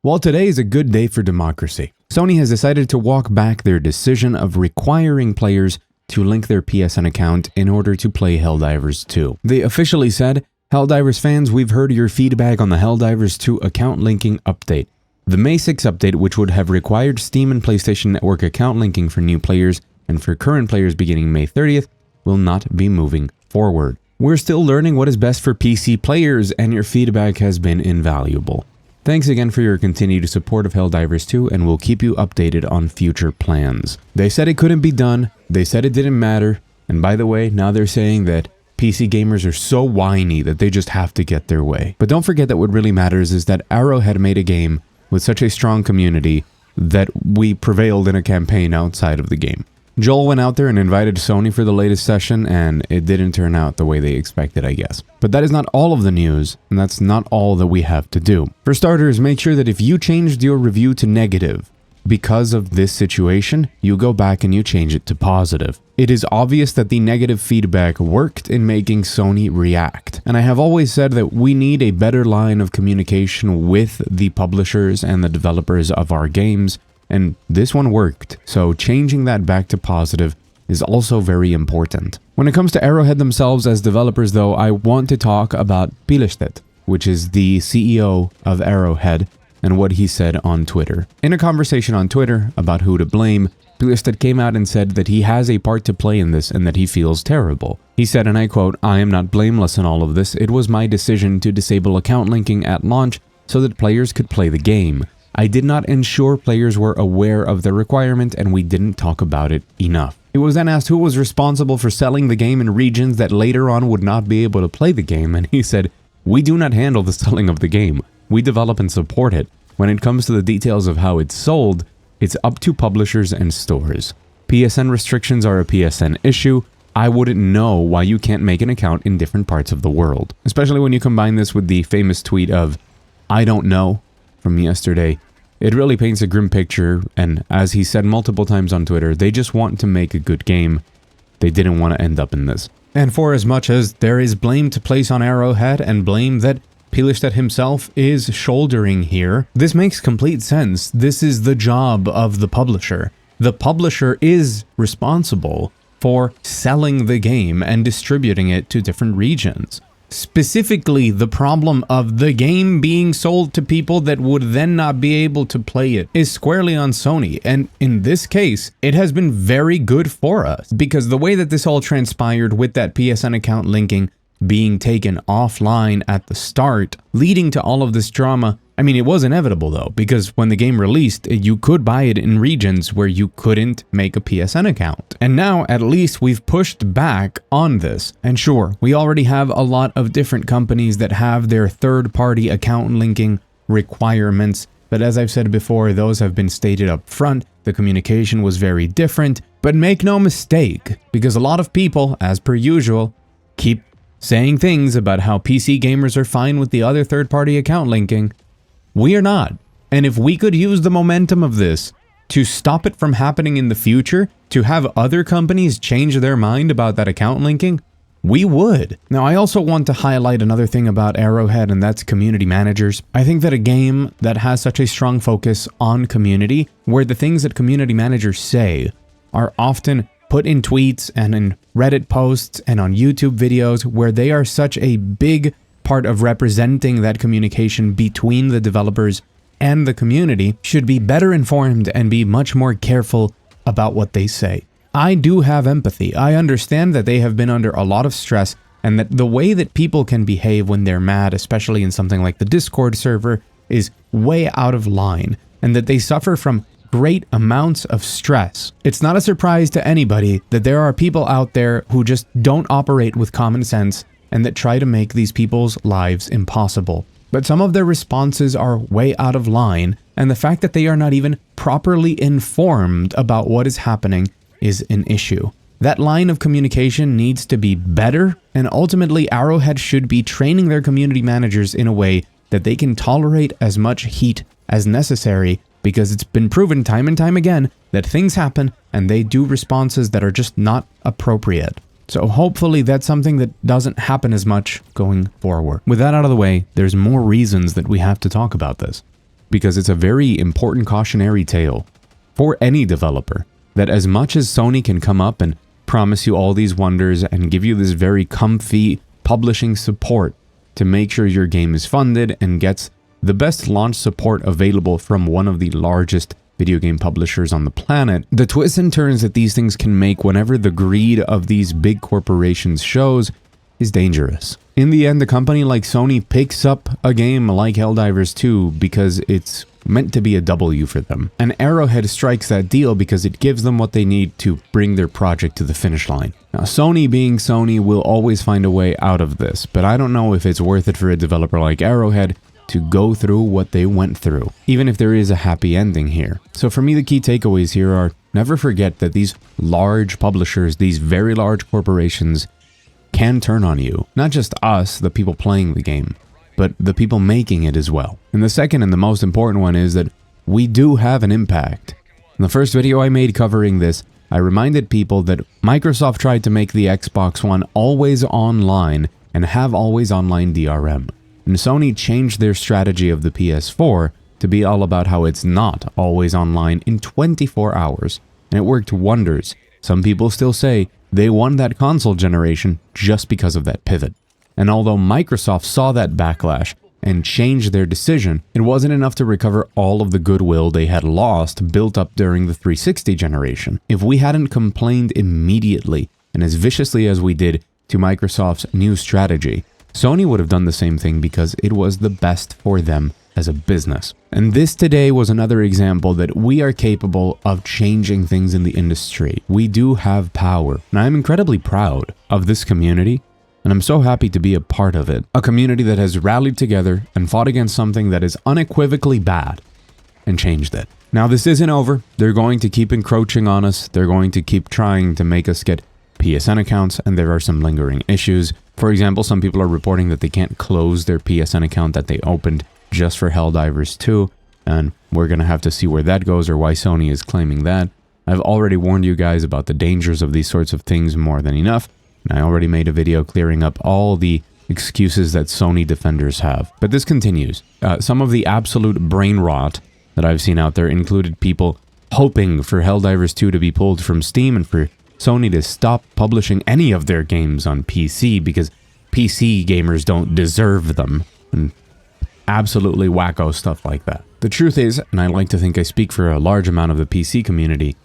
Well, today is a good day for democracy. Sony has decided to walk back their decision of requiring players to link their PSN account in order to play Helldivers 2. They officially said, "Helldivers fans, we've heard your feedback on the Helldivers 2 account linking update. The May 6 update, which would have required Steam and PlayStation Network account linking for new players and for current players beginning May 30th, will not be moving forward. We're still learning what is best for PC players, and your feedback has been invaluable. Thanks again for your continued support of Helldivers 2, and we'll keep you updated on future plans." They said it couldn't be done, they said it didn't matter, and by the way, now they're saying that PC gamers are so whiny that they just have to get their way. But don't forget that what really matters is that Arrowhead made a game with such a strong community that we prevailed in a campaign outside of the game. Joel went out there and invited Sony for the latest session, and it didn't turn out the way they expected, I guess. But that is not all of the news, and that's not all that we have to do. For starters, make sure that if you changed your review to negative because of this situation, you go back and you change it to positive. It is obvious that the negative feedback worked in making Sony react. And I have always said that we need a better line of communication with the publishers and the developers of our games, and this one worked, so changing that back to positive is also very important. When it comes to Arrowhead themselves as developers though, I want to talk about delisted, which is the CEO of Arrowhead, and what he said on Twitter. In a conversation on Twitter about who to blame, delisted came out and said that he has a part to play in this and that he feels terrible. He said, and I quote, "I am not blameless in all of this. It was my decision to disable account linking at launch so that players could play the game. I did not ensure players were aware of the requirement, and we didn't talk about it enough." He was then asked who was responsible for selling the game in regions that later on would not be able to play the game, and he said, "We do not handle the selling of the game. We develop and support it. When it comes to the details of how it's sold, it's up to publishers and stores. PSN restrictions are a PSN issue. I wouldn't know why you can't make an account in different parts of the world." Especially when you combine this with the famous tweet of, "I don't know," from yesterday. It really paints a grim picture, and as he said multiple times on Twitter, they just want to make a good game. They didn't want to end up in this. And for as much as there is blame to place on Arrowhead and blame that delisted himself is shouldering here, this makes complete sense. This is the job of the publisher. The publisher is responsible for selling the game and distributing it to different regions. Specifically, the problem of the game being sold to people that would then not be able to play it is squarely on Sony, and in this case, it has been very good for us, because the way that this all transpired with that PSN account linking being taken offline at the start, leading to all of this drama. I mean, it was inevitable though, because when the game released, you could buy it in regions where you couldn't make a PSN account. And now, at least, we've pushed back on this. And sure, we already have a lot of different companies that have their third-party account linking requirements, but as I've said before, those have been stated up front. The communication was very different, but make no mistake, because a lot of people, as per usual, keep saying things about how PC gamers are fine with the other third-party account linking. We are not. And if we could use the momentum of this to stop it from happening in the future, to have other companies change their mind about that account linking, we would. Now, I also want to highlight another thing about Arrowhead, and that's community managers. I think that a game that has such a strong focus on community, where the things that community managers say are often put in tweets and in Reddit posts and on YouTube videos, where they are such a big part of representing that communication between the developers and the community, should be better informed and be much more careful about what they say. I do have empathy. I understand that they have been under a lot of stress, and that the way that people can behave when they're mad, especially in something like the Discord server, is way out of line, and that they suffer from great amounts of stress. It's not a surprise to anybody that there are people out there who just don't operate with common sense and that try to make these people's lives impossible. But some of their responses are way out of line, and the fact that they are not even properly informed about what is happening is an issue. That line of communication needs to be better, and ultimately Arrowhead should be training their community managers in a way that they can tolerate as much heat as necessary, because it's been proven time and time again that things happen and they do responses that are just not appropriate. So hopefully that's something that doesn't happen as much going forward. With that out of the way, there's more reasons that we have to talk about this. because it's a very important cautionary tale for any developer, that as much as Sony can come up and promise you all these wonders and give you this very comfy publishing support to make sure your game is funded and gets the best launch support available from one of the largest video game publishers on the planet, the twists and turns that these things can make whenever the greed of these big corporations shows is dangerous. In the end, a company like Sony picks up a game like Helldivers 2 because it's meant to be a W for them. And Arrowhead strikes that deal because it gives them what they need to bring their project to the finish line. Now, Sony being Sony will always find a way out of this, but I don't know if it's worth it for a developer like Arrowhead to go through what they went through, even if there is a happy ending here. So for me, the key takeaways here are never forget that these large publishers, these very large corporations, can turn on you. Not just us, the people playing the game, but the people making it as well. And the second and the most important one is that we do have an impact. In the first video I made covering this, I reminded people that Microsoft tried to make the Xbox One always online and have always online DRM. And Sony changed their strategy of the PS4 to be all about how it's not always online in 24 hours. And it worked wonders. Some people still say they won that console generation just because of that pivot. And although Microsoft saw that backlash and changed their decision, it wasn't enough to recover all of the goodwill they had lost built up during the 360 generation. If we hadn't complained immediately and as viciously as we did to Microsoft's new strategy, Sony would have done the same thing because it was the best for them as a business. And this today was another example that we are capable of changing things in the industry. We do have power. And I'm incredibly proud of this community, and I'm so happy to be a part of it. A community that has rallied together and fought against something that is unequivocally bad and changed it. Now, this isn't over. They're going to keep encroaching on us. They're going to keep trying to make us get PSN accounts, and there are some lingering issues. For example, some people are reporting that they can't close their PSN account that they opened just for Helldivers 2, and we're going to have to see where that goes or why Sony is claiming that. I've already warned you guys about the dangers of these sorts of things more than enough, and I already made a video clearing up all the excuses that Sony defenders have. But this continues. Some of the absolute brain rot that I've seen out there included people hoping for Helldivers 2 to be pulled from Steam and for Sony to stop publishing any of their games on PC because PC gamers don't deserve them, and absolutely wacko stuff like that. The truth is, and I like to think I speak for a large amount of the PC community,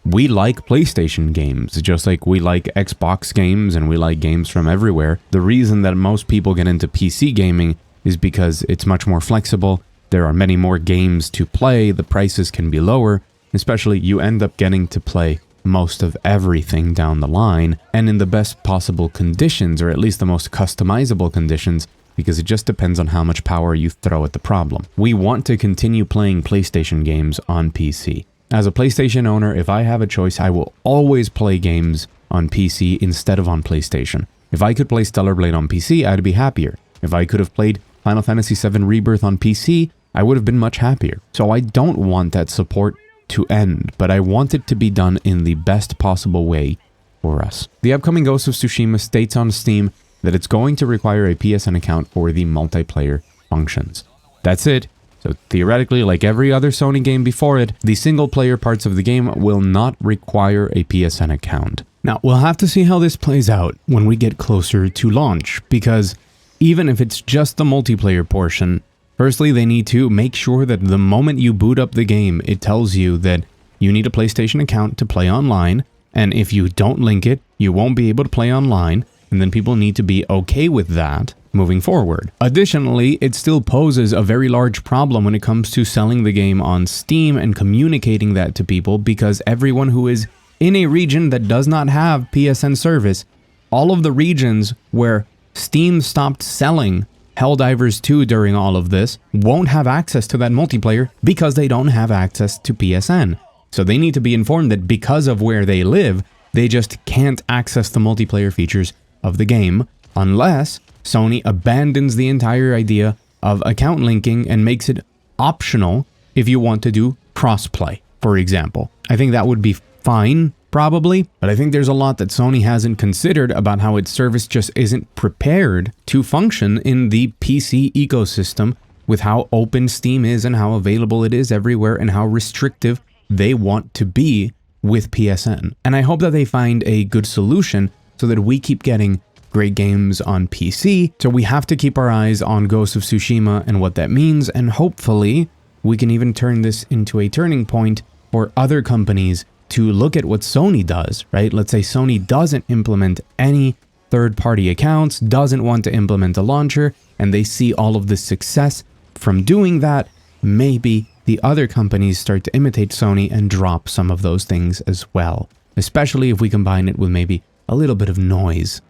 we like PlayStation games, just like we like Xbox games and we like games from everywhere. The reason that most people get into PC gaming is because it's much more flexible, there are many more games to play, the prices can be lower, especially you end up getting to play most of everything down the line and in the best possible conditions, or at least the most customizable conditions, because it just depends on how much power you throw at the problem. We want to continue playing PlayStation games on PC. As a PlayStation owner, if I have a choice, I will always play games on PC instead of on PlayStation. If I could play Stellar Blade on PC, I'd be happier. If I could have played Final Fantasy VII Rebirth on PC, I would have been much happier. So I don't want that support to end, but I want it to be done in the best possible way for us. The upcoming Ghost of Tsushima states on Steam that it's going to require a PSN account for the multiplayer functions. That's it. So theoretically, like every other Sony game before it, the single player parts of the game will not require a PSN account. Now, we'll have to see how this plays out when we get closer to launch, because even if it's just the multiplayer portion, firstly, they need to make sure that the moment you boot up the game, it tells you that you need a PlayStation account to play online, and if you don't link it, you won't be able to play online, and then people need to be okay with that moving forward. Additionally, it still poses a very large problem when it comes to selling the game on Steam and communicating that to people, because everyone who is in a region that does not have PSN service, all of the regions where Steam stopped selling Helldivers 2 during all of this won't have access to that multiplayer because they don't have access to PSN. So they need to be informed that because of where they live, they just can't access the multiplayer features of the game unless Sony abandons the entire idea of account linking and makes it optional if you want to do crossplay, for example. I think that would be fine, probably, but I think there's a lot that Sony hasn't considered about how its service just isn't prepared to function in the PC ecosystem with how open Steam is and how available it is everywhere and how restrictive they want to be with PSN. And I hope that they find a good solution so that we keep getting great games on PC. So we have to keep our eyes on Ghost of Tsushima and what that means, and hopefully we can even turn this into a turning point for other companies to look at what Sony does, right? Let's say Sony doesn't implement any third-party accounts, doesn't want to implement a launcher, and they see all of the success from doing that. Maybe the other companies start to imitate Sony and drop some of those things as well, especially if we combine it with maybe a little bit of noise,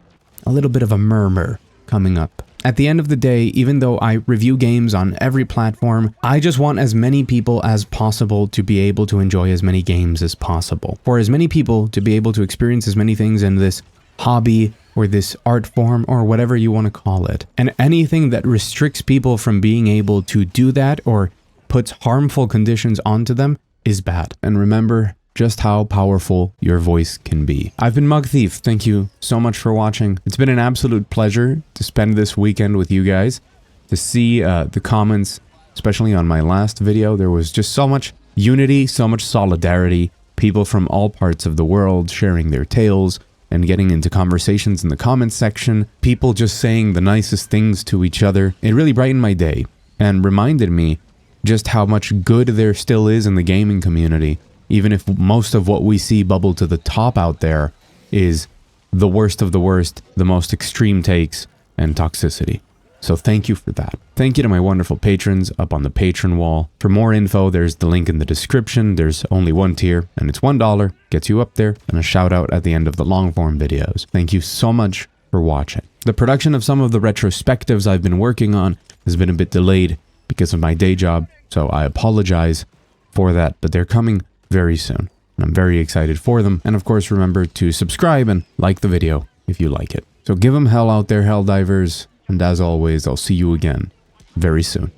a little bit of a murmur coming up. At the end of the day, even though I review games on every platform, I just want as many people as possible to be able to enjoy as many games as possible. For as many people to be able to experience as many things in this hobby or this art form or whatever you want to call it. And anything that restricts people from being able to do that or puts harmful conditions onto them is bad. And remember just how powerful your voice can be. I've been Mugthief. Thank you so much for watching. It's been an absolute pleasure to spend this weekend with you guys, to see the comments, especially on my last video. There was just so much unity, so much solidarity, people from all parts of the world sharing their tales and getting into conversations in the comments section, people just saying the nicest things to each other. It really brightened my day and reminded me just how much good there still is in the gaming community, even if most of what we see bubble to the top out there is the worst of the worst, the most extreme takes and toxicity. So thank you for that. Thank you to my wonderful patrons up on the Patreon wall. For more info, there's the link in the description. There's only one tier, and it's $1. Gets you up there, and a shout out at the end of the long form videos. Thank you so much for watching. The production of some of the retrospectives I've been working on has been a bit delayed because of my day job, so I apologize for that, but they're coming very soon, and I'm very excited for them. And of course, remember to subscribe and like the video if you like it. So give them hell out there, Helldivers. And as always, I'll see you again very soon.